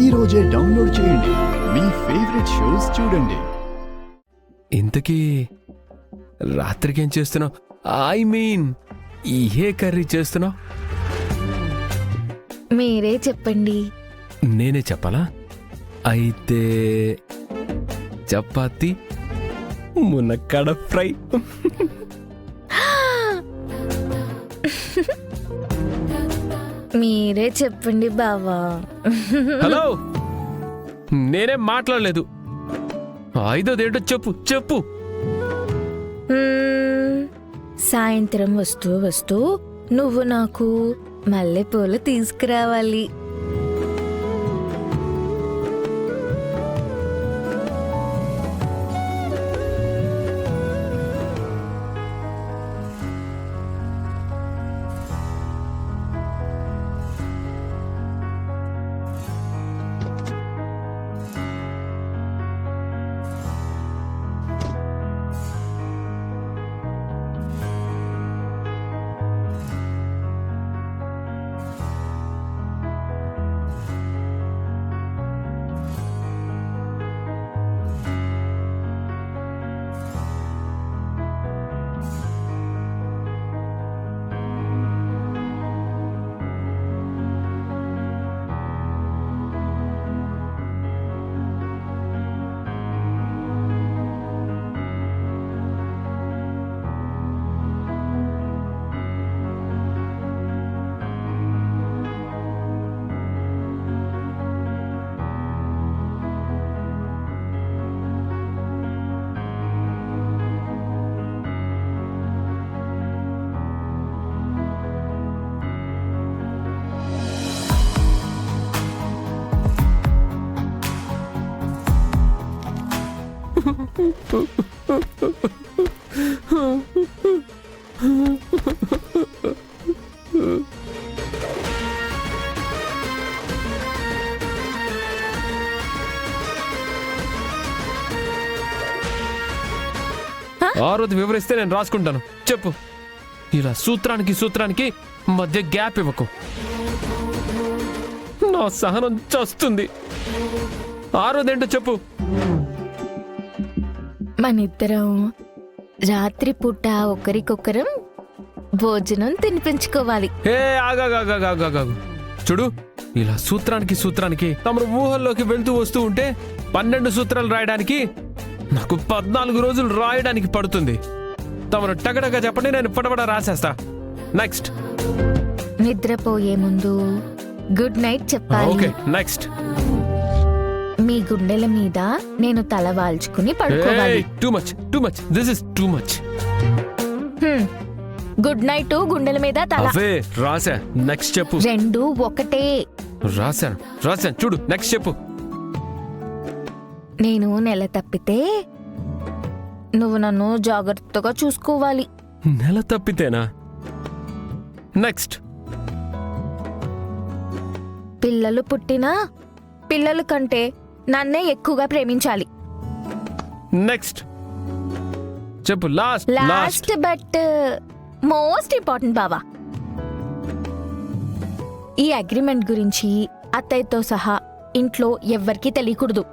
ఈ రోజే డౌన్లోడ్ చేయండి. మీ ఫేవరెట్ షోస్ చూడండి. ఇంతకీ రాత్రికి ఏం చేస్తున్నావు? ఐ మీన్ ఏ కర్రీ చేస్తున్నావు? మీరే చెప్పండి. నేనే చెప్పాలా? అయితే చపాతి మునక్కాడ ఫ్రై. మీరే చెప్పండి బావా. హలో, నేనేం మాట్లాడలేదు. ఐదోదేంటో చెప్పు చెప్పు. సాయంత్రం వస్తూ వస్తూ నువ్వు నాకు మల్లెపూలు తీసుకురావాలి. ఆరోజు వివరిస్తే నేను రాసుకుంటాను. చెప్పు. ఇలా సూత్రానికి మధ్య గ్యాప్ ఇవ్వకు. నా సహనం చస్తుంది. ఆరోదేంటో చెప్పు. మనిద్దరం రాత్రి పూట ఒకరికొకరం భోజనం తినిపించుకోవాలి. హే ఆగాగాగాగాగాగు. చూడు, ఇలా సూత్రానికి తమరు ఊహల్లోకి వెళ్తూ వస్తూ ఉంటే 12 సూత్రాలు రాయడానికి నాకు 14 రోజులు రాయడానికి పడుతుంది. తమరు టగడగా చెప్పండి, నేను పడబడ రాసేస్తా. నెక్స్ట్. నిద్రపోయే ముందు గుడ్ నైట్ చెప్పాలి. Okay, next. మీ గుండెల మీద నేను తల వాల్చుకుని పడుకోవాలి. Too much this is too much. Good night గుండెల మీద తల. అవే రాసా. నెక్స్ట్ చెప్పు. రెండు ఒకటే. రాశాను చూడు. నెక్స్ట్ చెప్పు. నేను నెల తప్పితే నువ్వు నన్ను జాగ్రత్తగా చూసుకోవాలి. నెల తప్పితేనా? నెక్స్ట్. పిల్లలు పుట్టినా పిల్లల కంటే నన్నే ఎక్కువగా ప్రేమించాలి. నెక్స్ట్ చెప్పు. లాస్ట్ బట్ మోస్ట్ ఇంపార్టెంట్ బావా. ఈ అగ్రిమెంట్ గురించి అత్తయ్యతో సహా ఇంట్లో ఎవ్వరికీ తెలియకూడదు.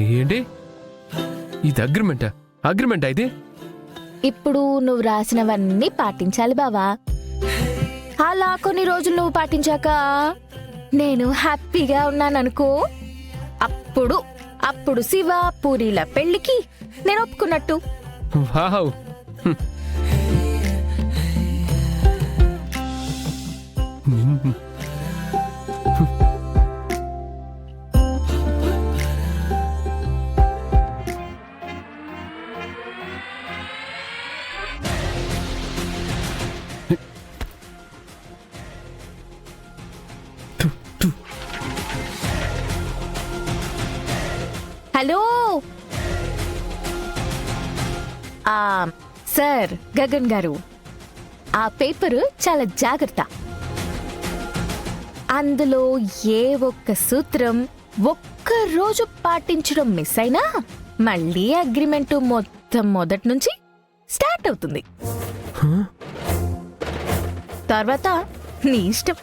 ఏంటి ఇది? అగ్రిమెంట్ అయితే ఇప్పుడు నువ్వు రాసినవన్నీ పాటించాలి బావా. అలా కొన్ని రోజులు నువ్వు పాటించాక నేను హ్యాపీగా ఉన్నాననుకో, అప్పుడు శివ పూరీల పెళ్లికి నేను ఒప్పుకున్నట్టు. వావ్. హలో సార్ గగన్ గారు, ఆ పేపరు చాలా జాగ్రత్త. అందులో ఏ ఒక్క సూత్రం ఒక్క రోజు పాటించడం మిస్ అయినా మళ్ళీ అగ్రిమెంటు మొదటి నుంచి స్టార్ట్ అవుతుంది. తర్వాత నీ ఇష్టం.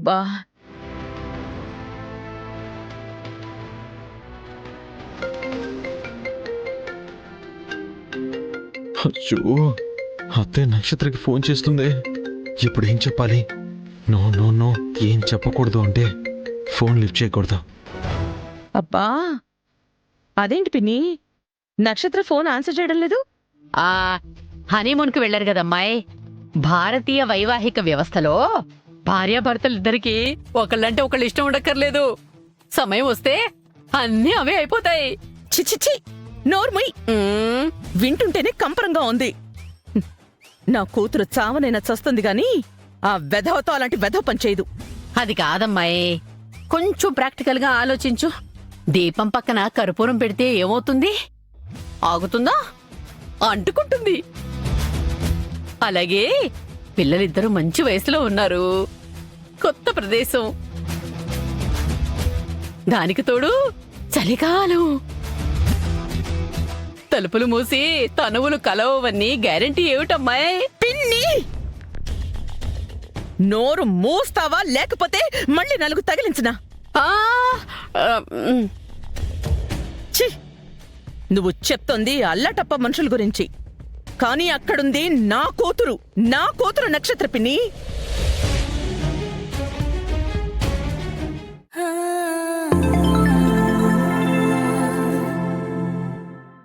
అబ్బా అచ్చో, అత్తయ్య నక్షత్రకి ఫోన్ చేస్తుంది. ఇప్పుడు ఏం చెప్పాలి? నో నో నో, ఏం చెప్పకూడదు అంటే ఫోన్ లిఫ్ట్ చేయకూడదు. అబ్బా అదేంటి పిన్ని, నక్షత్ర ఫోన్ ఆన్సర్ చేయడం లేదు? ఆ హనీమూన్కి వెళ్లారు కదమ్మాయి. భారతీయ వైవాహిక వ్యవస్థలో భార్యాభర్తలిద్దరికీ ఒకళ్ళంటే ఒకళ్ళు ఇష్టం ఉండక్కర్లేదు. సమయం వస్తే అన్నీ అవే అయిపోతాయి. చిచిచి, నోర్ముయ్. వింటుంటేనే కంపరంగా ఉంది. నా కూతురు చావనైనా చస్తుంది గాని ఆ వెధవతో అలాంటి వెధవ పని చేయదు. అది కాదమ్మాయి, కొంచెం ప్రాక్టికల్ గా ఆలోచించు. దీపం పక్కన కర్పూరం పెడితే ఏమవుతుంది? ఆగుతుందా? అంటుకుంటుంది. అలాగే పిల్లలిద్దరూ మంచి వయసులో ఉన్నారు. కొత్త ప్రదేశం, దానికి తోడు చలికాలం. తలుపులు మూసి తనువులు కలవవన్నీ గ్యారెంటీ ఏమిటమ్మాయి? పిన్ని, నోరు మూస్తావా లేకపోతే మళ్ళీ నలుగు తగిలించనా? ఆ, ఆ, మ్, ఛీ! నువ్వు చెప్తోంది అల్లటప్ప మనుషుల గురించి, కానీ అక్కడుంది నా కూతురు నక్షత్ర పిన్ని.